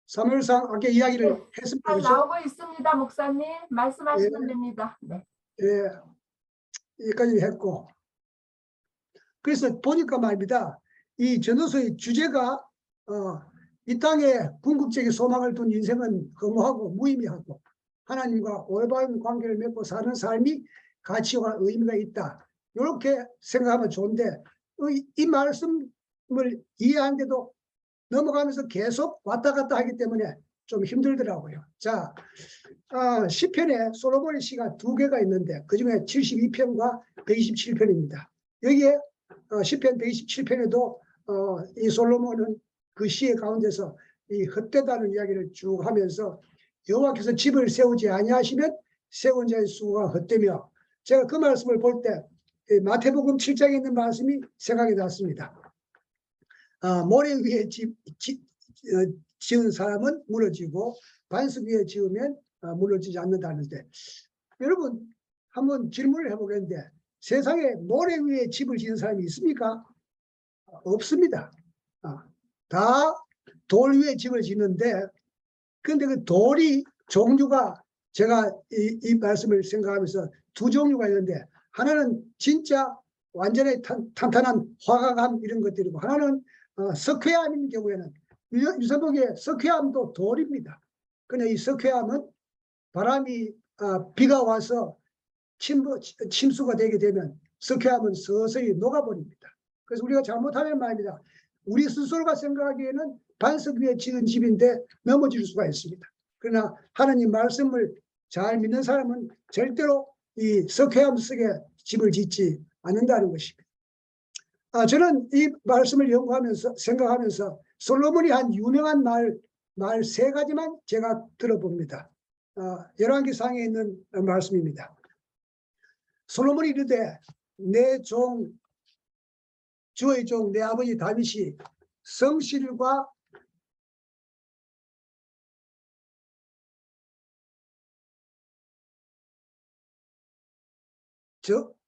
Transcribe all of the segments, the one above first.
사무엘상 아까 이야기를 네, 했습니다. 잘 그렇죠? 나오고 있습니다, 목사님. 말씀하시면 예. 됩니다. 네. 예, 여기까지 했고, 그래서 보니까 말입니다. 이 전도서의 주제가 이 땅에 궁극적인 소망을 둔 인생은 허무하고 무의미하고 하나님과 올바른 관계를 맺고 사는 삶이 가치와 의미가 있다. 이렇게 생각하면 좋은데 이 말씀을 이해하는데도 넘어가면서 계속 왔다 갔다 하기 때문에 좀 힘들더라고요. 자, 시편에 솔로몬의 시가 2개가 있는데 그중에 72편과 127편입니다. 여기에 시편 127편에도 이 솔로몬은 그 시의 가운데서 이 헛되다는 이야기를 쭉 하면서 여호와께서 집을 세우지 아니하시면 세운 자의 수고가 헛되며, 제가 그 말씀을 볼 때 마태복음 7장에 있는 말씀이 생각이 났습니다. 모래 위에 지은 사람은 무너지고 반석 위에 지으면 무너지지 않는다는데, 여러분 한번 질문을 해보겠는데 세상에 모래 위에 집을 지은 사람이 있습니까? 없습니다. 다 돌 위에 집을 짓는데, 그런데 그 돌이 종류가, 제가 이 말씀을 생각하면서 2종류가 있는데, 하나는 진짜 완전히 탄탄한 화강암 이런 것들이고, 하나는 석회암인 경우에는 유사복의 석회암도 돌입니다. 그런데 이 석회암은 바람이 비가 와서 침수가 되게 되면 석회암은 서서히 녹아버립니다. 그래서 우리가 잘못하면 말입니다. 우리 스스로가 생각하기에는 반석 위에 지은 집인데 넘어질 수가 있습니다. 그러나 하나님 말씀을 잘 믿는 사람은 절대로 이 석회암 속에 집을 짓지 않는다는 것입니다. 저는 이 말씀을 연구하면서 생각하면서 솔로몬이 한 유명한 말 3가지만 제가 들어봅니다. 열왕기상에 있는 말씀입니다. 솔로몬이 이르되 내 종 주의 종 내 아버지 다윗이 성실과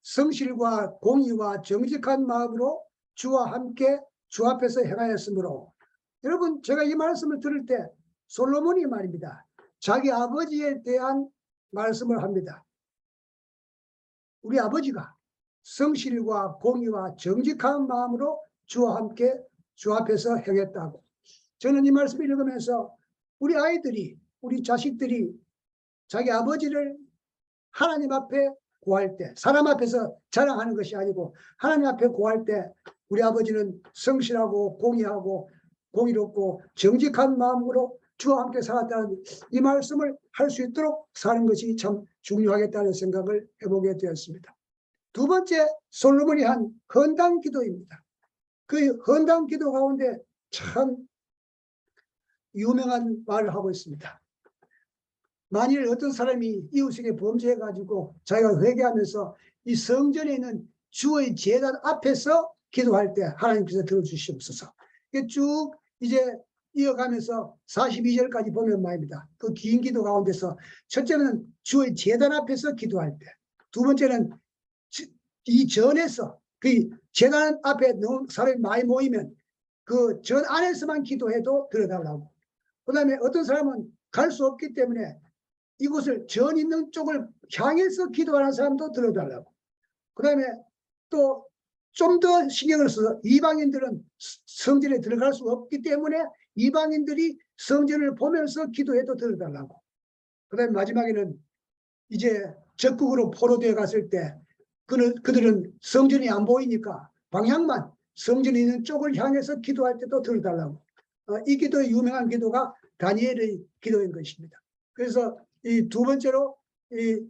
성실과 공의와 정직한 마음으로 주와 함께 주 앞에서 행하였으므로. 여러분, 제가 이 말씀을 들을 때 솔로몬이 말입니다, 자기 아버지에 대한 말씀을 합니다. 우리 아버지가 성실과 공의와 정직한 마음으로 주와 함께 주 앞에서 행했다고. 저는 이 말씀을 읽으면서 우리 아이들이, 우리 자식들이 자기 아버지를 하나님 앞에 구할 때, 사람 앞에서 자랑하는 것이 아니고 하나님 앞에 구할 때 우리 아버지는 성실하고 공의하고 공의롭고 정직한 마음으로 주와 함께 살았다는 이 말씀을 할 수 있도록 사는 것이 참 중요하겠다는 생각을 해보게 되었습니다. 2번째, 솔로몬이 한 헌당 기도입니다. 그 헌당 기도 가운데 참 유명한 말을 하고 있습니다. 만일 어떤 사람이 이웃에게 범죄해가지고 자기가 회개하면서 이 성전에 있는 주의 제단 앞에서 기도할 때 하나님께서 들어주시옵소서. 쭉 이제 이어가면서 42절까지 보면 말입니다. 그 긴 기도 가운데서 첫째는 주의 제단 앞에서 기도할 때, 2번째는 이 전에서 그 제단 앞에 사람이 많이 모이면 그 전 안에서만 기도해도 들어달라고. 그 다음에 어떤 사람은 갈 수 없기 때문에 이곳을 전 있는 쪽을 향해서 기도하는 사람도 들어달라고. 그 다음에 또 좀 더 신경을 써서 이방인들은 성전에 들어갈 수 없기 때문에 이방인들이 성전을 보면서 기도해도 들어달라고. 그 다음에 마지막에는 이제 적국으로 포로되어 갔을 때 그들은 성전이 안 보이니까 방향만 성전이 있는 쪽을 향해서 기도할 때도 들어달라고. 이 기도의 유명한 기도가 다니엘의 기도인 것입니다. 그래서 이 2번째로 이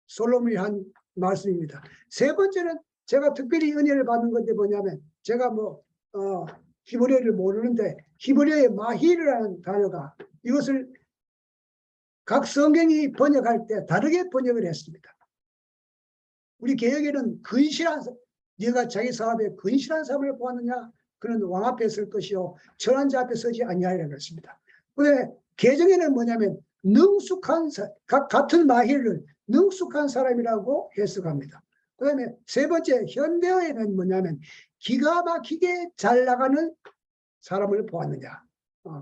솔로몬이 한 말씀입니다. 3번째는 제가 특별히 은혜를 받는 건데 뭐냐면, 제가 히브리어를 모르는데 히브리어의 마히르라는 단어가, 이것을 각 성경이 번역할 때 다르게 번역을 했습니다. 우리 개혁에는 근실한, 네가 자기 사업에 근실한 사람을 보았느냐, 그는 왕 앞에 설 것이요 천한 자 앞에 서지 아니하리라고 했습니다. 근데 개정에는 뭐냐면 능숙한 같은 마힐을 능숙한 사람이라고 해석합니다. 그 다음에 3번째 현대어에는 뭐냐면 기가 막히게 잘 나가는 사람을 보았느냐.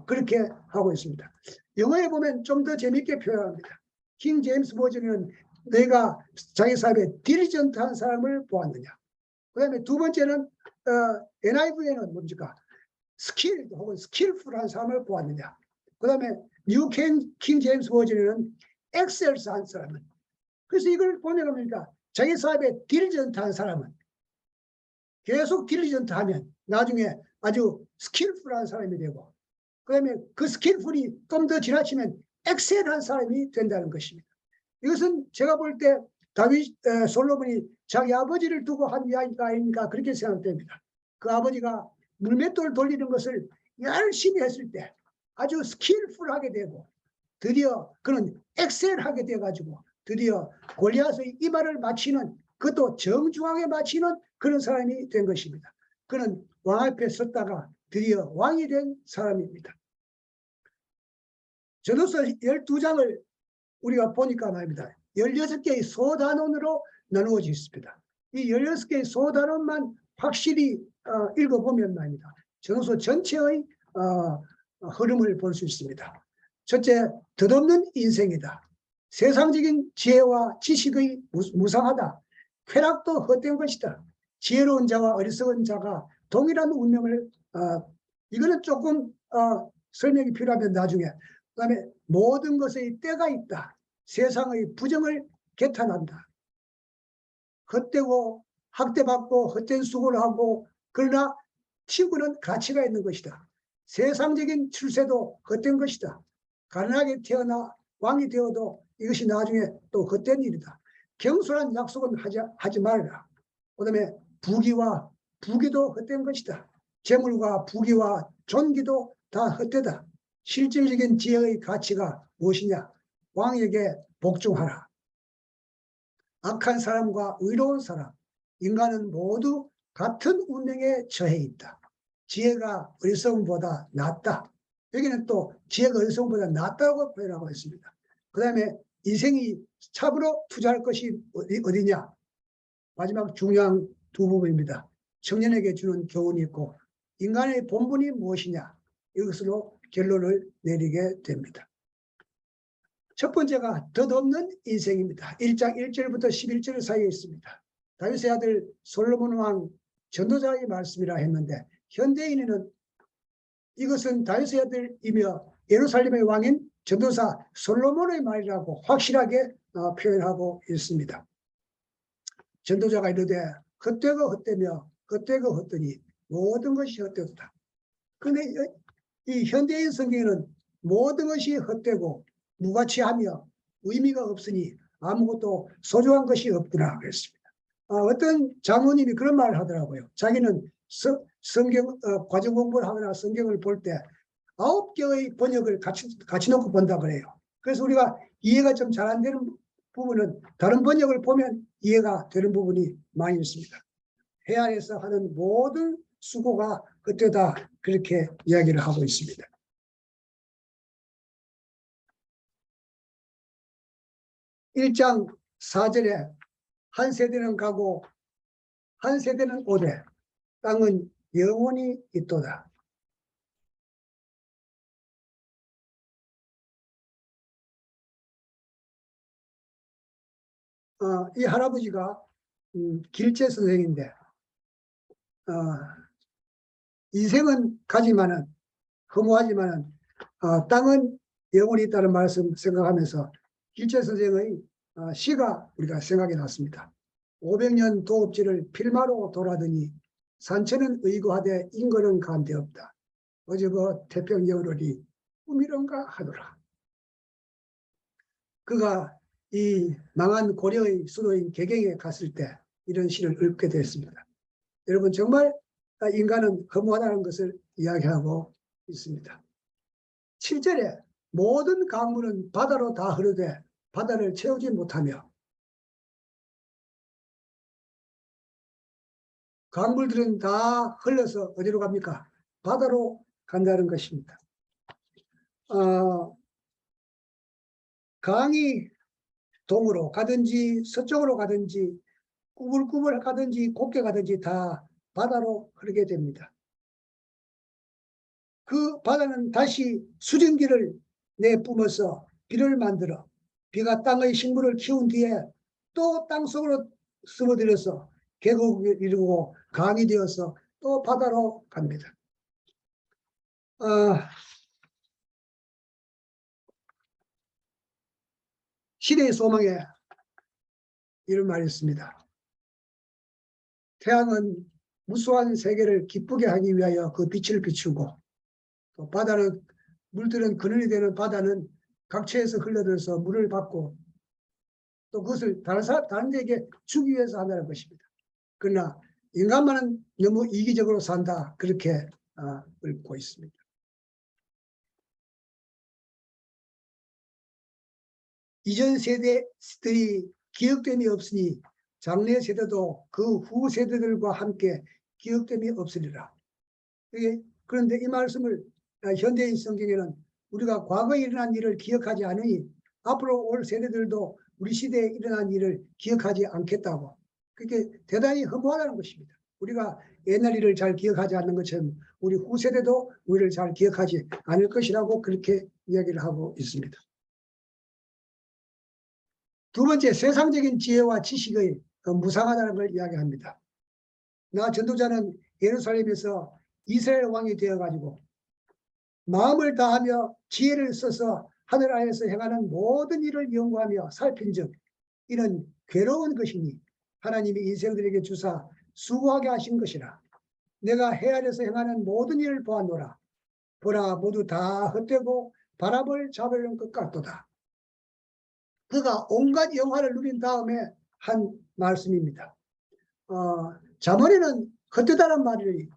그렇게 하고 있습니다. 영어에 보면 좀 더 재밌게 표현합니다. 킹 제임스 버전은 내가 자기 삶에 디리전트한 사람을 보았느냐. 그 다음에 두 번째는 NIV에는 뭡니까? 스킬 혹은 스킬풀한 사람을 보았느냐. 그 다음에 뉴 킹 제임스 버전에는 엑셀스한 사람은. 그래서 이걸 보면 뭡니까? 자기 사업에 딜리전트한 사람은 계속 딜리전트하면 나중에 아주 스킬풀한 사람이 되고, 그 다음에 그 스킬풀이 좀 더 지나치면 엑셀한 사람이 된다는 것입니다. 이것은 제가 볼 때 다윗 솔로몬이 자기 아버지를 두고 한 이야기가 아닌가 그렇게 생각됩니다. 그 아버지가 물맷돌 돌리는 것을 열심히 했을 때 아주 스킬풀하게 되고, 드디어 그는 엑셀하게 돼가지고 드디어 골리앗의 이마를 맞히는, 그것도 정중하게 맞히는 그런 사람이 된 것입니다. 그는 왕 앞에 섰다가 드디어 왕이 된 사람입니다. 전도서 12장을 우리가 보니까 말입니다. 16개의 소단원으로 나누어져 있습니다. 이 16개의 소단원만 확실히 읽어보면 말입니다. 전도서 전체의 흐름을 볼 수 있습니다. 첫째, 덧없는 인생이다. 세상적인 지혜와 지식의 무상하다. 쾌락도 헛된 것이다. 지혜로운 자와 어리석은 자가 동일한 운명을 이거는 조금 설명이 필요하면 나중에. 그 다음에 모든 것의 때가 있다. 세상의 부정을 개탄한다. 헛되고 학대받고 헛된 수고를 하고, 그러나 친구는 가치가 있는 것이다. 세상적인 출세도 헛된 것이다. 가난하게 태어나 왕이 되어도 이것이 나중에 또 헛된 일이다. 경솔한 약속은 하지 말라. 그 다음에 부귀와 부귀도 헛된 것이다. 재물과 부귀와 존귀도 다 헛되다. 실질적인 지혜의 가치가 무엇이냐? 왕에게 복종하라. 악한 사람과 의로운 사람, 인간은 모두 같은 운명에 처해 있다. 지혜가 어리석음보다 낫다. 여기는 또 지혜가 어리석음보다 낫다고 표현하고 있습니다. 그 다음에 인생이 참으로 투자할 것이 어디냐? 마지막 중요한 두 부분입니다. 청년에게 주는 교훈이 있고, 인간의 본분이 무엇이냐? 이것으로 결론을 내리게 됩니다. 첫 번째가 덧없는 인생입니다. 1장 1절부터 11절 사이에 있습니다. 다윗의 아들 솔로몬 왕 전도자의 말씀이라 했는데, 현대인은 이것은 다윗의 아들이며 예루살렘의 왕인 전도사 솔로몬의 말이라고 확실하게 표현하고 있습니다. 전도자가 이르되 헛되고 헛되며 헛되고 헛되니 모든 것이 헛되다. 그런데 이 현대인 성경에는 모든 것이 헛되고 무가치하며 의미가 없으니 아무것도 소중한 것이 없구나 그랬습니다. 어떤 장로님이 그런 말을 하더라고요. 자기는 성경 과정 공부를 하거나 성경을 볼 때 9개의 번역을 같이 놓고 본다 그래요. 그래서 우리가 이해가 좀 잘 안 되는 부분은 다른 번역을 보면 이해가 되는 부분이 많이 있습니다. 해안에서 하는 모든 수고가 그때다, 그렇게 이야기를 하고 있습니다. (1장 4절에) 한 세대는 가고 한 세대는 오되 땅은 영원히 있도다. 이 할아버지가 길재 선생인데 인생은 가지만은 허무하지만은 땅은 영원히 있다는 말씀 생각하면서 길재 선생의 시가 우리가 생각이 났습니다. 500년 도읍지를 필마로 돌아더니 산천은 의고하되 인거는 간데없다. 어저거 태평여울이 꿈이런가 하더라. 그가 이 망한 고려의 수도인 개경에 갔을 때 이런 시를 읽게 됐습니다. 여러분, 정말 인간은 허무하다는 것을 이야기하고 있습니다. 7절에 모든 강물은 바다로 다 흐르되 바다를 채우지 못하며, 강물들은 다 흘러서 어디로 갑니까? 바다로 간다는 것입니다. 강이 동으로 가든지 서쪽으로 가든지 꾸불꾸불 가든지 곱게 가든지 다 바다로 흐르게 됩니다. 그 바다는 다시 수증기를 내뿜어서 비를 만들어 비가 땅의 식물을 키운 뒤에 또 땅속으로 스며들어서 계곡을 이루고 강이 되어서 또 바다로 갑니다. 시대의 소망에 이런 말이 있습니다. 태양은 무수한 세계를 기쁘게 하기 위하여 그 빛을 비추고, 또 바다는 물들은 근원이 되는 바다는 각처에서 흘러들어서 물을 받고 또 그것을 다른 데에게 주기 위해서 한다는 것입니다. 그러나 인간만은 너무 이기적으로 산다, 그렇게 읊고 있습니다. 이전 세대들이 기억됨이 없으니 장래 세대도 그 후 세대들과 함께 기억됨이 없으리라. 그런데 이 말씀을 현대인 성경에는 우리가 과거에 일어난 일을 기억하지 않으니 앞으로 올 세대들도 우리 시대에 일어난 일을 기억하지 않겠다고, 그게 대단히 허무하다는 것입니다. 우리가 옛날 일을 잘 기억하지 않는 것처럼 우리 후세대도 우리를 잘 기억하지 않을 것이라고 그렇게 이야기를 하고 있습니다. 두 번째, 세상적인 지혜와 지식의 무상하다는 걸 이야기합니다. 나 전도자는 예루살렘에서 이스라엘 왕이 되어가지고 마음을 다하며 지혜를 써서 하늘 아래에서 행하는 모든 일을 연구하며 살핀즉 이는 괴로운 것이니 하나님이 인생들에게 주사 수고하게 하신 것이라. 내가 해 아래에서 행하는 모든 일을 보았노라. 보라, 모두 다 헛되고 바람을 잡으려는 것 같도다. 그가 온갖 영화를 누린 다음에 한 말씀입니다. 잠언에는 헛되다는 말이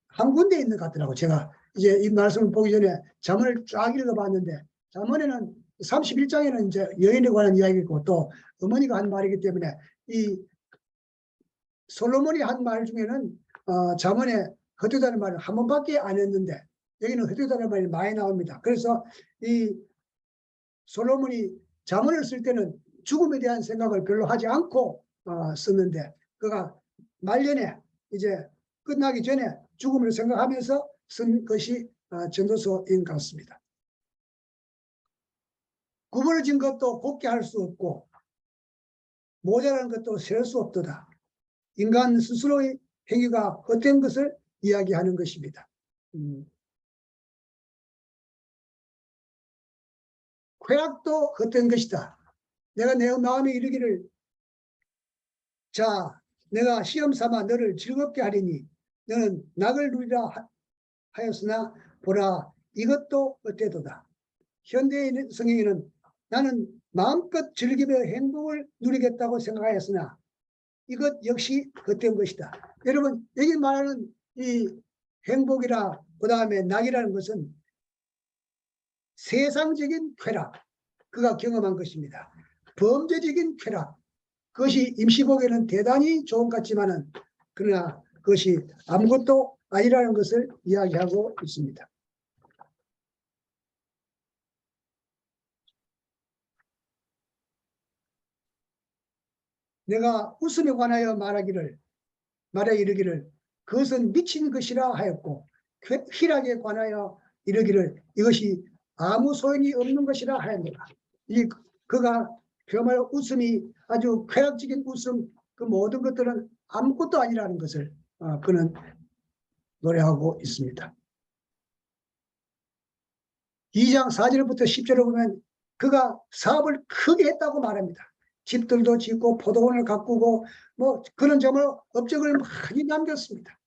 한 군데 있는 것 같더라고. 제가 이제 이 말씀을 보기 전에 잠언을 쫙 읽어봤는데, 잠언에는 31장에는 이제 여인에 관한 이야기고 또 어머니가 한 말이기 때문에 이 솔로몬이 한 말 중에는 잠언에 헛되다는 말을 한 번밖에 안 했는데 여기는 헛되다는 말이 많이 나옵니다. 그래서 이 솔로몬이 잠언을 쓸 때는 죽음에 대한 생각을 별로 하지 않고 썼는데, 그가 말년에 이제 끝나기 전에 죽음을 생각하면서 쓴 것이 전도서인 것 같습니다. 구부러진 것도 곱게 할 수 없고 모자란 것도 셀 수 없도다. 인간 스스로의 행위가 헛된 것을 이야기하는 것입니다. 쾌락도 헛된 것이다. 내가 내 마음에 이르기를, 자, 내가 시험 삼아 너를 즐겁게 하리니 너는 낙을 누리라 하였으나 보라, 이것도 헛되도다. 현대인 성경에는 나는 마음껏 즐기며 행복을 누리겠다고 생각하였으나 이것 역시 헛된 것이다. 여러분, 여기 말하는 이 행복이라 그 다음에 낙이라는 것은 세상적인 쾌락, 그가 경험한 것입니다. 범죄적인 쾌락, 그것이 임시복에는 대단히 좋은 것 같지만은 그러나 그것이 아무것도 아니라는 것을 이야기하고 있습니다. 내가 웃음에 관하여 말해 이르기를 그것은 미친 것이라 하였고, 희락에 관하여 이르기를 이것이 아무 소용이 없는 것이라 하였노라. 그가 정말 웃음이 아주 쾌락적인 웃음, 그 모든 것들은 아무것도 아니라는 것을 그는 노래하고 있습니다. 2장 4절부터 10절을 보면 그가 사업을 크게 했다고 말합니다. 집들도 짓고 포도원을 가꾸고 뭐 그런 점을 업적을 많이 남겼습니다.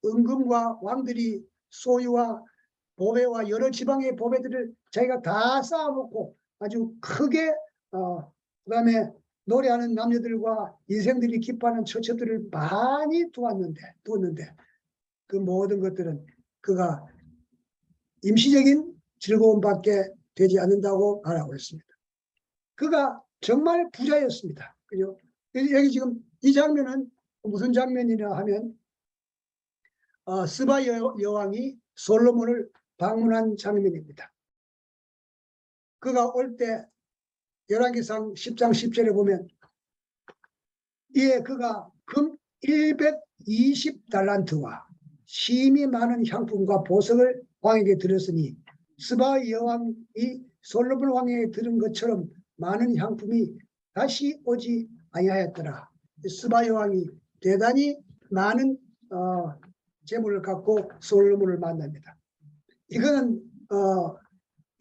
은금과 왕들이 소유와 보배와 여러 지방의 보배들을 자기가 다 쌓아놓고 아주 크게 그다음에 노래하는 남녀들과 인생들이 기뻐하는 처처들을 많이 두었는데 그 모든 것들은 그가 임시적인 즐거움밖에 되지 않는다고 말하고 있습니다. 그가 정말 부자였습니다. 그죠? 여기 지금 이 장면은 무슨 장면이냐 하면 스바 여왕이 솔로몬을 방문한 장면입니다. 그가 올 때 열왕기상 10장 10절에 보면 이에 그가 금 120달란트와 심히 많은 향품과 보석을 왕에게 드렸으니 스바 여왕이 솔로몬 왕에게 들은 것처럼 많은 향품이 다시 오지 아니하였더라. 스바 여왕이 대단히 많은 재물을 갖고 솔로몬을 만납니다. 이거는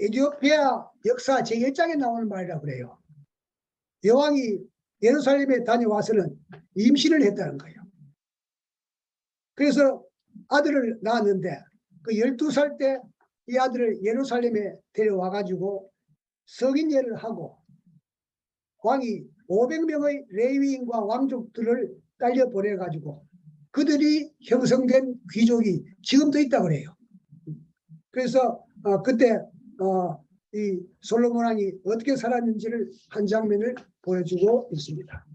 에티오피아 역사 제1장에 나오는 말이라고 그래요. 여왕이 예루살렘에 다녀와서는 임신을 했다는 거예요. 그래서 아들을 낳았는데 그 12살 때 이 아들을 예루살렘에 데려와 가지고 성인예를 하고 왕이 500명의 레위인과 왕족들을 딸려 보내 가지고 그들이 형성된 귀족이 지금도 있다고 그래요. 그래서 그때 이 솔로몬 왕이 어떻게 살았는지를 한 장면을 보여주고 있습니다.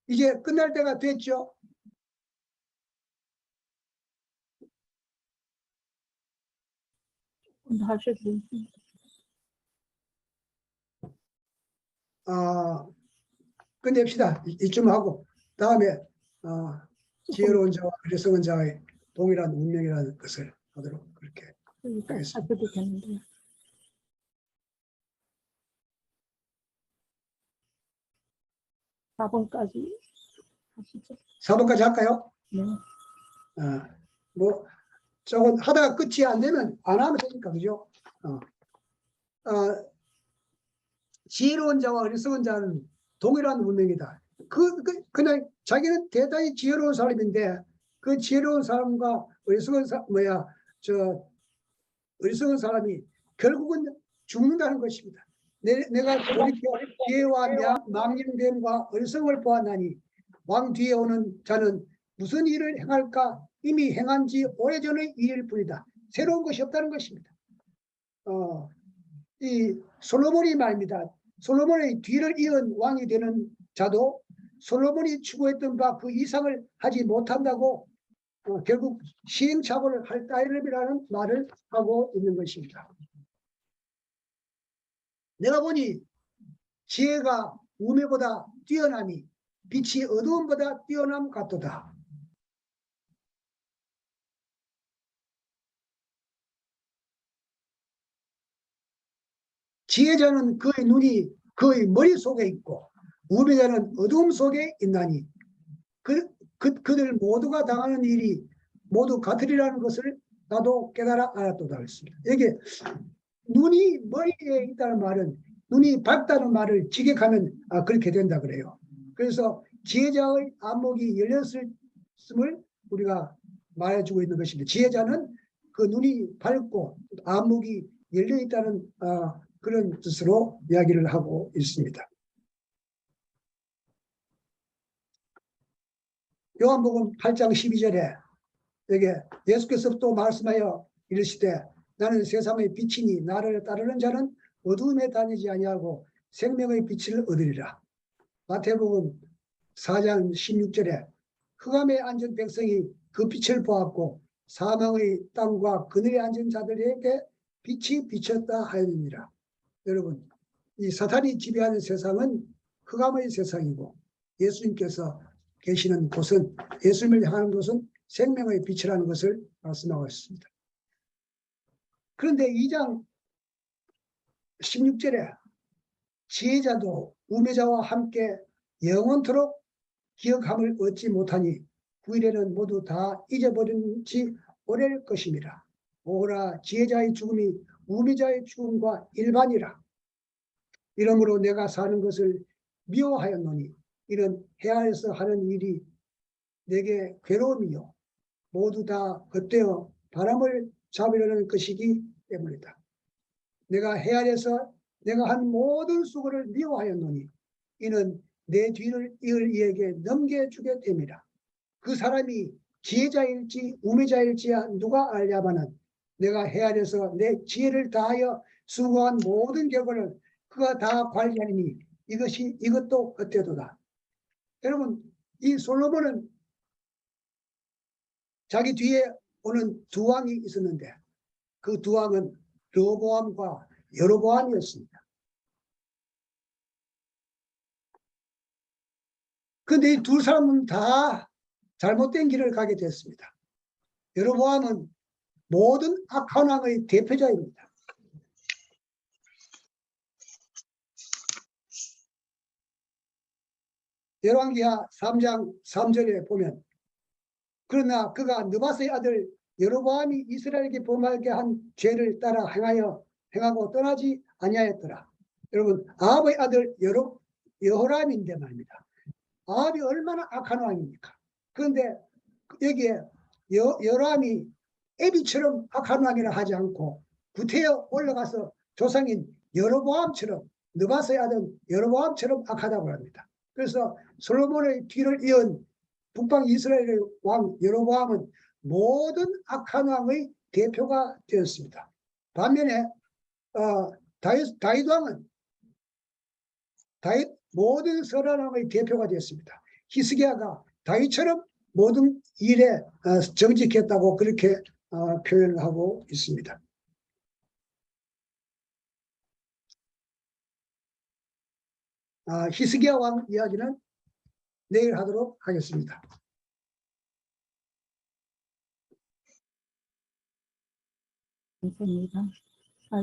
이제 끝날 때가 됐죠. 끝냅시다. 이쯤 하고 다음에 지혜로운 자와 어리석은 자의 동일한 운명이라는 것을 하도록 그렇게 하겠습니다. 4번까지 하시죠. 4번까지 할까요? 네. 뭐 저건 하다가 끝이 안 되면 안 하면 되니까, 그죠? 지혜로운 자와 어리석은 자는 동일한 운명이다. 그냥 자기는 대단히 지혜로운 사람인데 그 지혜로운 사람과 어리석은 어리석은 사람이 결국은 죽는다는 것입니다. 내가 돌이켜 지혜와 망령됨과 어리석음을 보았나니 왕 뒤에 오는 자는 무슨 일을 행할까? 이미 행한 지 오래전의 일일 뿐이다. 새로운 것이 없다는 것입니다. 이 솔로몬이 말입니다. 솔로몬의 뒤를 이은 왕이 되는 자도 솔로몬이 추구했던 바 그 이상을 하지 못한다고 결국 시행착오를 할 따름이라는 말을 하고 있는 것입니다. 내가 보니 지혜가 우매보다 뛰어남이 빛이 어두움보다 뛰어남 같도다. 지혜자는 그의 눈이 그의 머릿속에 있고 우매자는 어두움 속에 있나니 그들 모두가 당하는 일이 모두 같으리라는 것을 나도 깨달아 알았도다 했습니다. 이게 눈이 머리에 있다는 말은 눈이 밝다는 말을 직역하면 그렇게 된다 그래요. 그래서 지혜자의 안목이 열렸음을 우리가 말해주고 있는 것입니다. 지혜자는 그 눈이 밝고 안목이 열려 있다는 그런 뜻으로 이야기를 하고 있습니다. 요한복음 8장 12절에 여기 예수께서 또 말씀하여 이르시되 나는 세상의 빛이니 나를 따르는 자는 어두움에 다니지 아니하고 생명의 빛을 얻으리라. 마태복음 4장 16절에 흑암에 앉은 백성이 그 빛을 보았고 사망의 땅과 그늘에 앉은 자들에게 빛이 비쳤다 하였느니라. 여러분, 이 사탄이 지배하는 세상은 흑암의 세상이고 예수님께서 계시는 곳은, 예수님을 향하는 곳은 생명의 빛이라는 것을 말씀하고 있습니다. 그런데 2장 16절에 지혜자도 우매자와 함께 영원토록 기억함을 얻지 못하니 후일에는 모두 다 잊어버린 지 오래일 것입니다. 오라 지혜자의 죽음이 우매자의 죽음과 일반이라. 이러므로 내가 사는 것을 미워하였노니 이는 해하에서 하는 일이 내게 괴로움이요 모두 다 헛되어 바람을 잡으려는 것이기 때문이다. 내가 해하에서 내가 한 모든 수고를 미워하였노니 이는 내 뒤를 이을 이에게 넘겨주게 됨이라. 그 사람이 지혜자일지 우매자일지 누가 알랴마는 내가 해하에서 내 지혜를 다하여 수고한 모든 결과를 그가 다 관리하니 이것도 헛되도다. 여러분, 이 솔로몬은 자기 뒤에 오는 두 왕이 있었는데 그 두 왕은 르호보암과 여로보암이었습니다. 그런데 이 두 사람은 다 잘못된 길을 가게 됐습니다. 여로보암은 모든 악한 왕의 대표자입니다. 열왕기하 3장 3절에 보면 그러나 그가 느바스의 아들 여로보암이 이스라엘에게 범하게 한 죄를 따라 행하고 떠나지 아니하였더라. 여러분 아합의 아들 여호람인데 말입니다. 아합이 얼마나 악한 왕입니까? 그런데 여기에 여로함이 애비처럼 악한 왕이라 하지 않고 구태여 올라가서 조상인 여로보암처럼 느바스의 아들 여로보암처럼 악하다고 합니다. 그래서 솔로몬의 뒤를 이은 북방 이스라엘의 왕 여로보암은 모든 악한 왕의 대표가 되었습니다. 반면에 다윗 왕은 모든 선한 왕의 대표가 되었습니다. 히스기야가 다윗처럼 모든 일에 정직했다고 그렇게 표현을 하고 있습니다. 히스기야 왕 이야기는 내일 하도록 하겠습니다. 감사합니다.